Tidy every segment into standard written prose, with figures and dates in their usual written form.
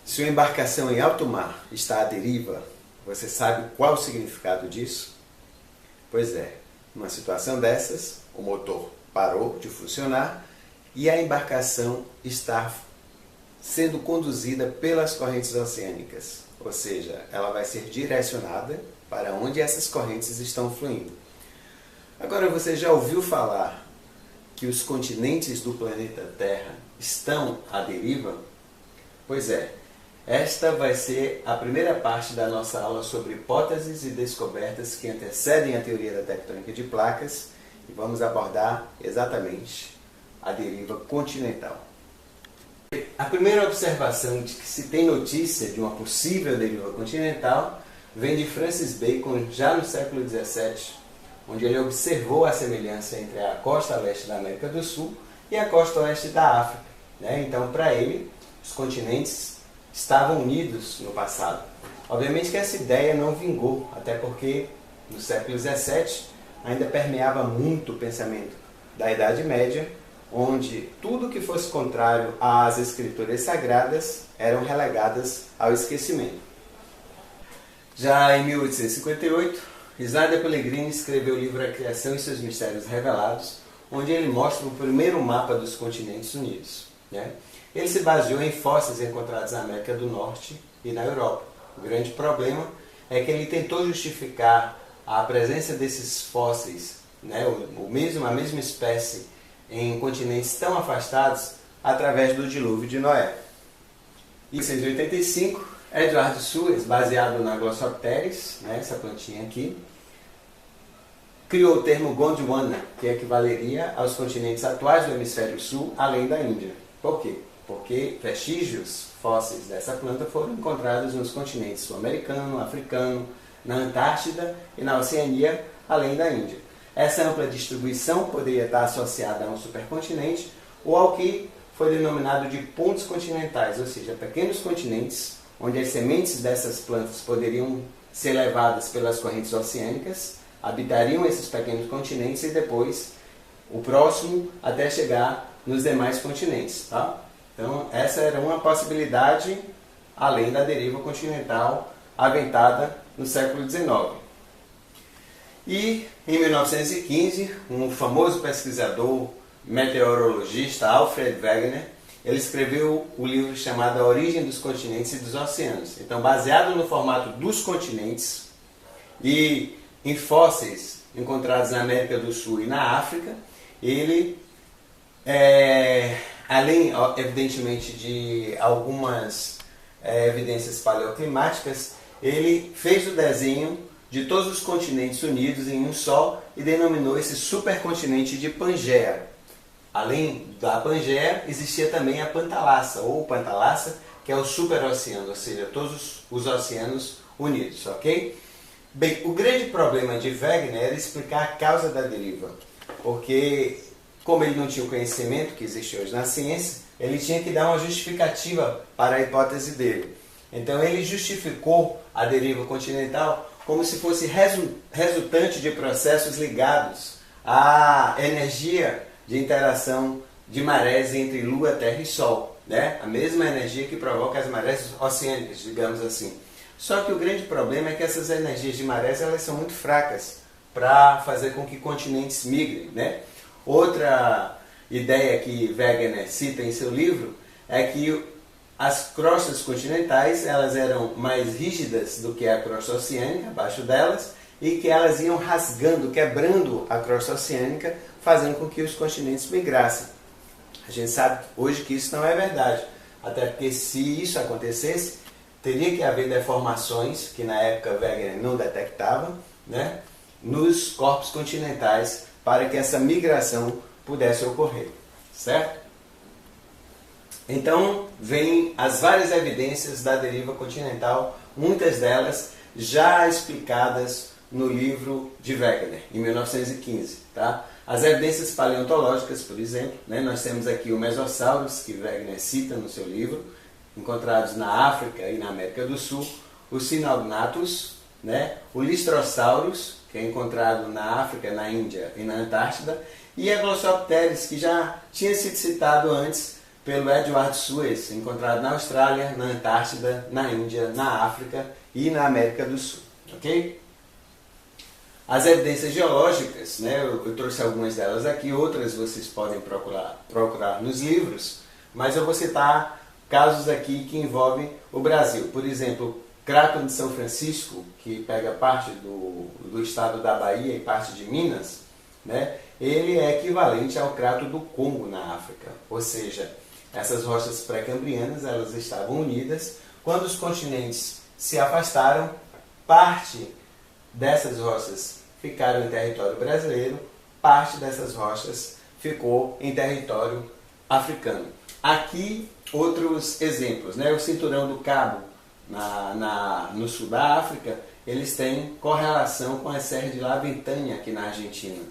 Se uma embarcação em alto mar está à deriva, você sabe qual o significado disso? Pois é, numa situação dessas, o motor parou de funcionar e a embarcação está sendo conduzida pelas correntes oceânicas, ou seja, ela vai ser direcionada para onde essas correntes estão fluindo. Agora, você já ouviu falar que os continentes do planeta Terra estão à deriva? Pois é, esta vai ser a primeira parte da nossa aula sobre hipóteses e descobertas que antecedem a teoria da tectônica de placas e vamos abordar exatamente a deriva continental. A primeira observação de que se tem notícia de uma possível deriva continental vem de Francis Bacon já no século XVII, onde ele observou a semelhança entre a costa leste da América do Sul e a costa oeste da África. Então, para ele, os continentes estavam unidos no passado. Obviamente que essa ideia não vingou, até porque no século XVII ainda permeava muito o pensamento da Idade Média, onde tudo que fosse contrário às escrituras sagradas eram relegadas ao esquecimento. Já em 1858, Isaiah Pellegrini escreveu o livro A Criação e seus Mistérios Revelados, onde ele mostra o primeiro mapa dos continentes unidos. Ele se baseou em fósseis encontrados na América do Norte e na Europa. O grande problema é que ele tentou justificar a presença desses fósseis, a mesma espécie, em continentes tão afastados através do dilúvio de Noé. Em 1885, Edward Suez, baseado na Glossopteris, essa plantinha aqui, criou o termo Gondwana, que equivaleria aos continentes atuais do hemisfério sul, além da Índia. Por quê? Porque vestígios fósseis dessa planta foram encontrados nos continentes sul-americano, africano, na Antártida e na Oceania, além da Índia. Essa ampla distribuição poderia estar associada a um supercontinente ou ao que foi denominado de pontos continentais, ou seja, pequenos continentes onde as sementes dessas plantas poderiam ser levadas pelas correntes oceânicas, habitariam esses pequenos continentes e depois o próximo até chegar nos demais continentes. Então, essa era uma possibilidade além da deriva continental aventada no século XIX. E, em 1915, um famoso pesquisador meteorologista, Alfred Wegener, ele escreveu o livro chamado A Origem dos Continentes e dos Oceanos. Então, baseado no formato dos continentes e em fósseis encontrados na América do Sul e na África, ele, além, evidentemente, de algumas evidências paleoclimáticas, ele fez o desenho de todos os continentes unidos em um só e denominou esse supercontinente de Pangeia. Além da Pangeia, existia também a Pantalassa, ou Pantalassa, que é o superoceano, ou seja, todos os oceanos unidos, ok? Bem, o grande problema de Wegener era explicar a causa da deriva, porque, como ele não tinha o conhecimento que existe hoje na ciência, ele tinha que dar uma justificativa para a hipótese dele. Então ele justificou a deriva continental como se fosse resultante de processos ligados à energia de interação de marés entre Lua, Terra e Sol. A mesma energia que provoca as marés oceânicas, digamos assim. Só que o grande problema é que essas energias de marés elas são muito fracas para fazer com que continentes migrem. Outra ideia que Wegener cita em seu livro é que as crostas continentais elas eram mais rígidas do que a crosta oceânica, abaixo delas, e que elas iam rasgando, quebrando a crosta oceânica, fazendo com que os continentes migrassem. A gente sabe hoje que isso não é verdade, até porque se isso acontecesse, teria que haver deformações, que na época Wegener não detectava, nos corpos continentais, para que essa migração pudesse ocorrer, certo? Então, vêm as várias evidências da deriva continental, muitas delas já explicadas no livro de Wegener, em 1915. As evidências paleontológicas, por exemplo, nós temos aqui o Mesosaurus, que Wegener cita no seu livro, encontrados na África e na América do Sul, o Sinognathus, o Listrosaurus, que é encontrado na África, na Índia e na Antártida, e a Glossopteris, que já tinha sido citado antes pelo Edward Suez, encontrado na Austrália, na Antártida, na Índia, na África e na América do Sul. Ok? As evidências geológicas, né, eu trouxe algumas delas aqui, outras vocês podem procurar nos livros, mas eu vou citar casos aqui que envolvem o Brasil. Por exemplo, Crato de São Francisco, que pega parte do estado da Bahia e parte de Minas, né, ele é equivalente ao Crato do Congo na África. Ou seja, essas rochas pré-cambrianas elas estavam unidas. Quando os continentes se afastaram, parte dessas rochas ficaram em território brasileiro, parte dessas rochas ficou em território africano. Aqui, outros exemplos, né? O Cinturão do Cabo, no sul da África, eles têm correlação com a Serra de La Ventana aqui na Argentina.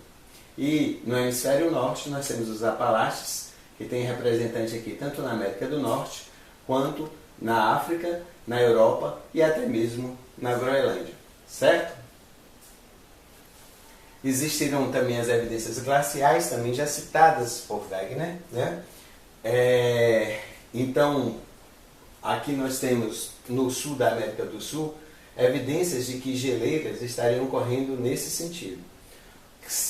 E no hemisfério norte nós temos os Apalaches, que tem representante aqui tanto na América do Norte, quanto na África, na Europa e até mesmo na Groenlândia. Certo? Existiram também as evidências glaciais, também já citadas por Wegener, né? Então, aqui nós temos, no sul da América do Sul, evidências de que geleiras estariam ocorrendo nesse sentido.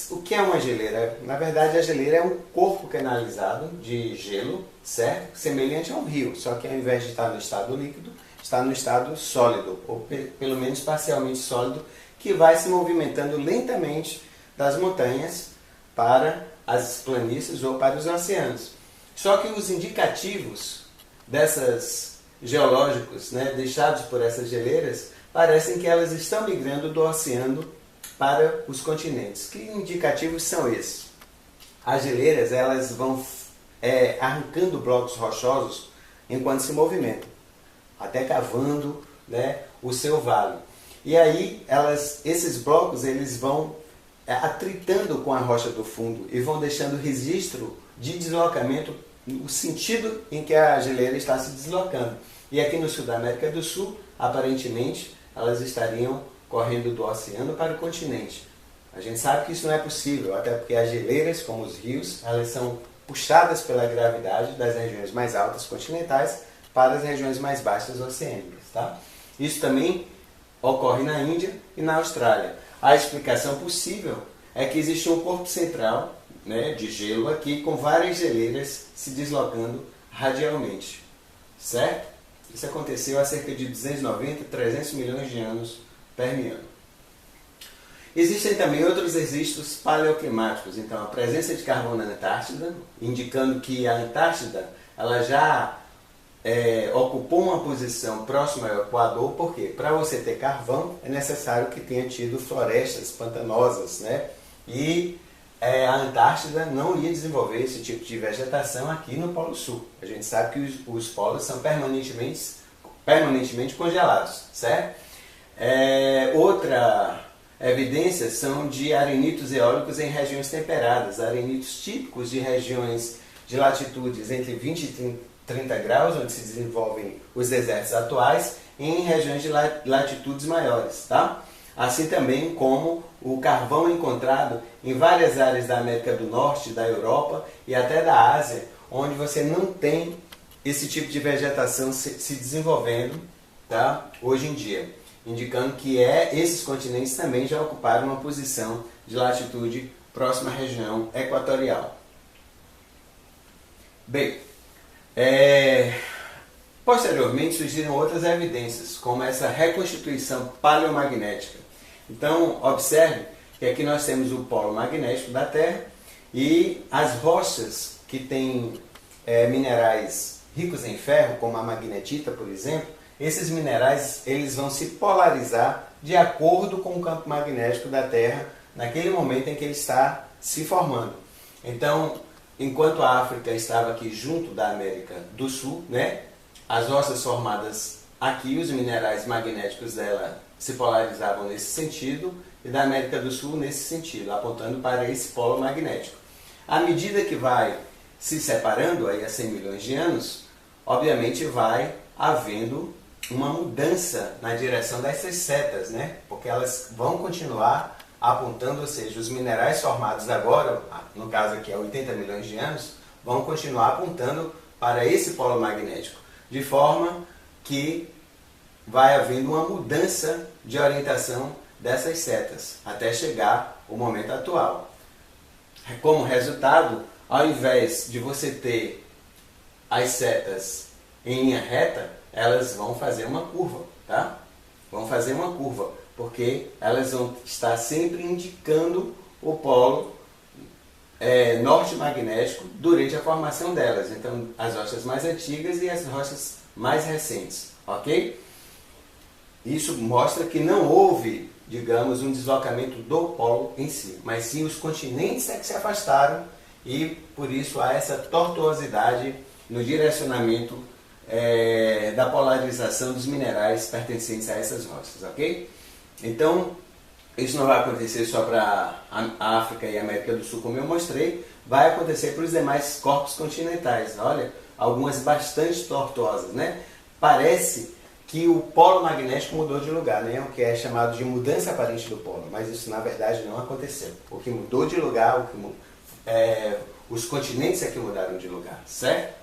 O que é uma geleira? Na verdade, a geleira é um corpo canalizado de gelo, certo? Semelhante a um rio, só que ao invés de estar no estado líquido, está no estado sólido, ou pelo menos parcialmente sólido, que vai se movimentando lentamente das montanhas para as planícies ou para os oceanos. Só que os indicativos dessas geológicos, né, deixados por essas geleiras, parecem que elas estão migrando do oceano para os continentes. Que indicativos são esses? As geleiras elas vão arrancando blocos rochosos enquanto se movimentam, até cavando, né, o seu vale. E aí esses blocos eles vão atritando com a rocha do fundo e vão deixando registro de deslocamento no sentido em que a geleira está se deslocando. E aqui no sul da América do Sul, aparentemente, elas estariam correndo do oceano para o continente. A gente sabe que isso não é possível, até porque as geleiras, como os rios, elas são puxadas pela gravidade das regiões mais altas continentais para as regiões mais baixas oceânicas. Tá? Isso também ocorre na Índia e na Austrália. A explicação possível é que existe um corpo central, né, de gelo aqui, com várias geleiras se deslocando radialmente. Certo? Isso aconteceu há cerca de 290 a 300 milhões de anos permiano. Existem também outros registros paleoclimáticos. Então, a presença de carvão na Antártida, indicando que a Antártida ela já ocupou uma posição próxima ao Equador, porque para você ter carvão é necessário que tenha tido florestas pantanosas, né? E a Antártida não ia desenvolver esse tipo de vegetação aqui no Polo Sul. A gente sabe que os polos são permanentemente congelados, certo? Outra evidência são de arenitos eólicos em regiões temperadas, arenitos típicos de regiões de latitudes entre 20 e 30 graus, onde se desenvolvem os desertos atuais, em regiões de latitudes maiores. Tá? Assim também como o carvão encontrado em várias áreas da América do Norte, da Europa e até da Ásia, onde você não tem esse tipo de vegetação se desenvolvendo, tá? Hoje em dia, indicando que esses continentes também já ocuparam uma posição de latitude próxima à região equatorial. Bem, posteriormente surgiram outras evidências, como essa reconstituição paleomagnética. Então, observe que aqui nós temos o polo magnético da Terra e as rochas que têm minerais ricos em ferro, como a magnetita, por exemplo, esses minerais eles vão se polarizar de acordo com o campo magnético da Terra naquele momento em que ele está se formando. Então, enquanto a África estava aqui junto da América do Sul, né, as rochas formadas aqui, os minerais magnéticos dela se polarizavam nesse sentido e da América do Sul nesse sentido, apontando para esse polo magnético. À medida que vai se separando aí há 100 milhões de anos, obviamente vai havendo uma mudança na direção dessas setas, né? Porque elas vão continuar apontando, ou seja, os minerais formados agora, no caso aqui há 80 milhões de anos, vão continuar apontando para esse polo magnético, de forma que vai havendo uma mudança de orientação dessas setas, até chegar o momento atual. Como resultado, ao invés de você ter as setas em linha reta, elas vão fazer uma curva, tá? Vão fazer uma curva, porque elas vão estar sempre indicando o polo norte magnético durante a formação delas. Então, as rochas mais antigas e as rochas mais recentes, ok? Isso mostra que não houve, digamos, um deslocamento do polo em si, mas sim os continentes é que se afastaram e por isso há essa tortuosidade no direcionamento da polarização dos minerais pertencentes a essas rochas, ok? Então, isso não vai acontecer só para a África e a América do Sul, como eu mostrei, vai acontecer para os demais corpos continentais. Olha, algumas bastante tortuosas, né? Parece que o polo magnético mudou de lugar, né? O que é chamado de mudança aparente do polo, mas isso na verdade não aconteceu. O que mudou de lugar, os continentes é que mudaram de lugar, certo?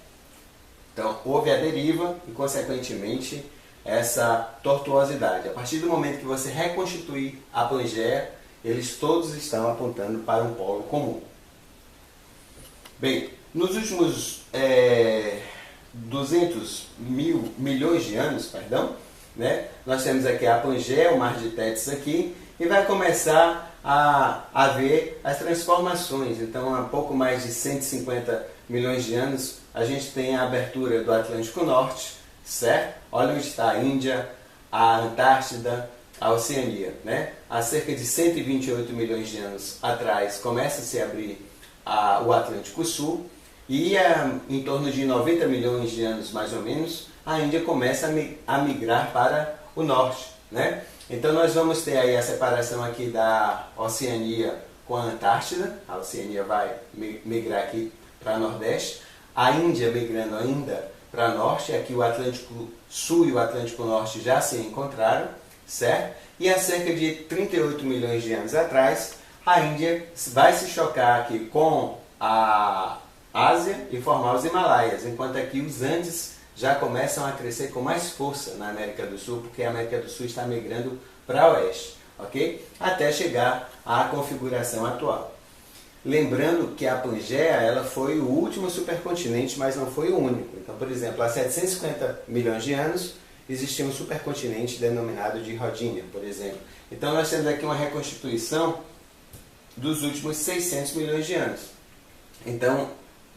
Então houve a deriva e consequentemente essa tortuosidade. A partir do momento que você reconstituir a Pangeia, eles todos estão apontando para um polo comum. Bem, nos últimos 200 milhões de anos, né, nós temos aqui a Pangeia, o Mar de Tétis aqui, e vai começar a haver as transformações. Então, há pouco mais de 150 milhões de anos, a gente tem a abertura do Atlântico Norte, certo? Olha onde está a Índia, a Antártida, a Oceania, né? Há cerca de 128 milhões de anos atrás começa a se abrir o Atlântico Sul e em torno de 90 milhões de anos mais ou menos a Índia começa a migrar para o norte, né? Então nós vamos ter aí a separação aqui da Oceania com a Antártida. A Oceania vai migrar aqui para nordeste, a Índia migrando ainda para norte, aqui o Atlântico Sul e o Atlântico Norte já se encontraram, certo? E há cerca de 38 milhões de anos atrás, a Índia vai se chocar aqui com a Ásia e formar os Himalaias, enquanto aqui os Andes já começam a crescer com mais força na América do Sul, porque a América do Sul está migrando para oeste, ok? Até chegar à configuração atual. Lembrando que a Pangeia ela foi o último supercontinente, mas não foi o único. Então, por exemplo, há 750 milhões de anos existia um supercontinente denominado de Rodinia, por exemplo. Então nós temos aqui uma reconstituição dos últimos 600 milhões de anos. Então,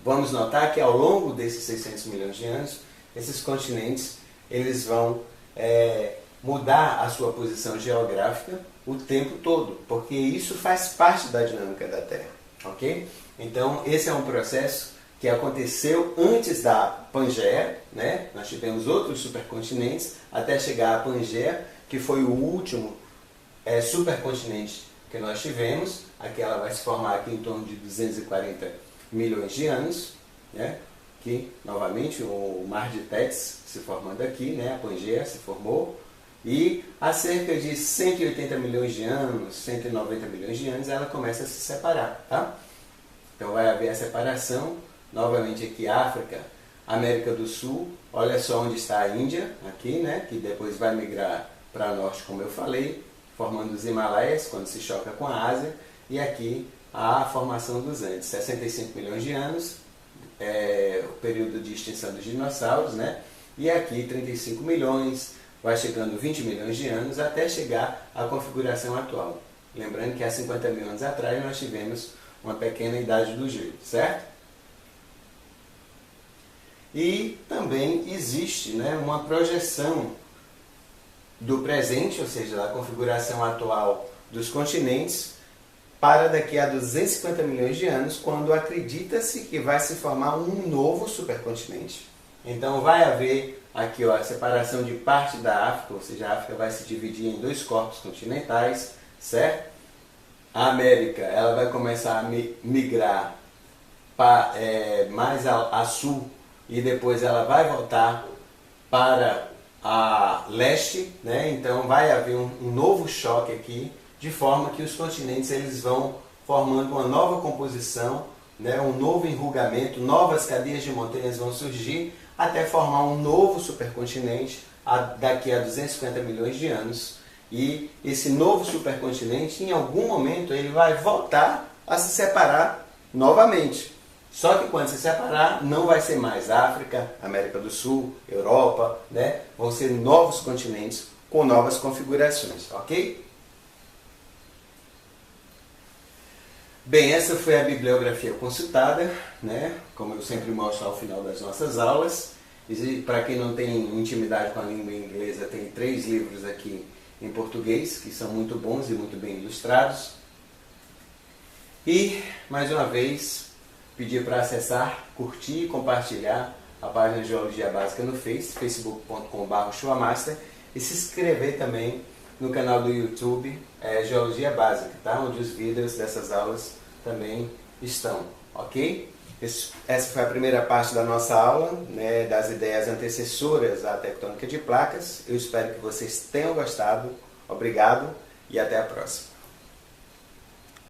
vamos notar que ao longo desses 600 milhões de anos, esses continentes eles vão mudar a sua posição geográfica o tempo todo, porque isso faz parte da dinâmica da Terra. Ok? Então, esse é um processo que aconteceu antes da Pangeia, né? Nós tivemos outros supercontinentes até chegar à Pangeia, que foi o último supercontinente que nós tivemos. Aqui ela vai se formar aqui em torno de 240 milhões de anos, né? Que, novamente, o Mar de Tétis se formando aqui, né? A Pangeia se formou. E há cerca de 180 milhões de anos, 190 milhões de anos, ela começa a se separar, tá? Então vai haver a separação, novamente aqui África, América do Sul, olha só onde está a Índia, aqui, né? Que depois vai migrar para norte, como eu falei, formando os Himalaias, quando se choca com a Ásia, e aqui a formação dos Andes, 65 milhões de anos, o período de extinção dos dinossauros, né? E aqui 35 milhões, vai chegando 20 milhões de anos até chegar à configuração atual. Lembrando que há 50 mil anos atrás nós tivemos uma pequena idade do gelo, certo? E também existe, né, uma projeção do presente, ou seja, da configuração atual dos continentes, para daqui a 250 milhões de anos, quando acredita-se que vai se formar um novo supercontinente. Então vai haver aqui, ó, a separação de parte da África, ou seja, a África vai se dividir em dois corpos continentais, certo? A América ela vai começar a migrar mais a sul e depois ela vai voltar para a leste, né? Então vai haver um novo choque aqui, de forma que os continentes eles vão formando uma nova composição né, um novo enrugamento, novas cadeias de montanhas vão surgir até formar um novo supercontinente daqui a 250 milhões de anos. E esse novo supercontinente, em algum momento, ele vai voltar a se separar novamente. Só que quando se separar, não vai ser mais África, América do Sul, Europa, né? Vão ser novos continentes com novas configurações, ok? Bem, essa foi a bibliografia consultada, né? Como eu sempre mostro ao final das nossas aulas. E para quem não tem intimidade com a língua inglesa, tem 3 livros aqui em português, que são muito bons e muito bem ilustrados. E, mais uma vez, pedir para acessar, curtir e compartilhar a página Geologia Básica no facebook.com/chuamaster e se inscrever também no canal do YouTube Geologia Básica, tá? Onde os vídeos dessas aulas também estão, ok? Essa foi a primeira parte da nossa aula, né, das ideias antecessoras à tectônica de placas. Eu espero que vocês tenham gostado. Obrigado e até a próxima.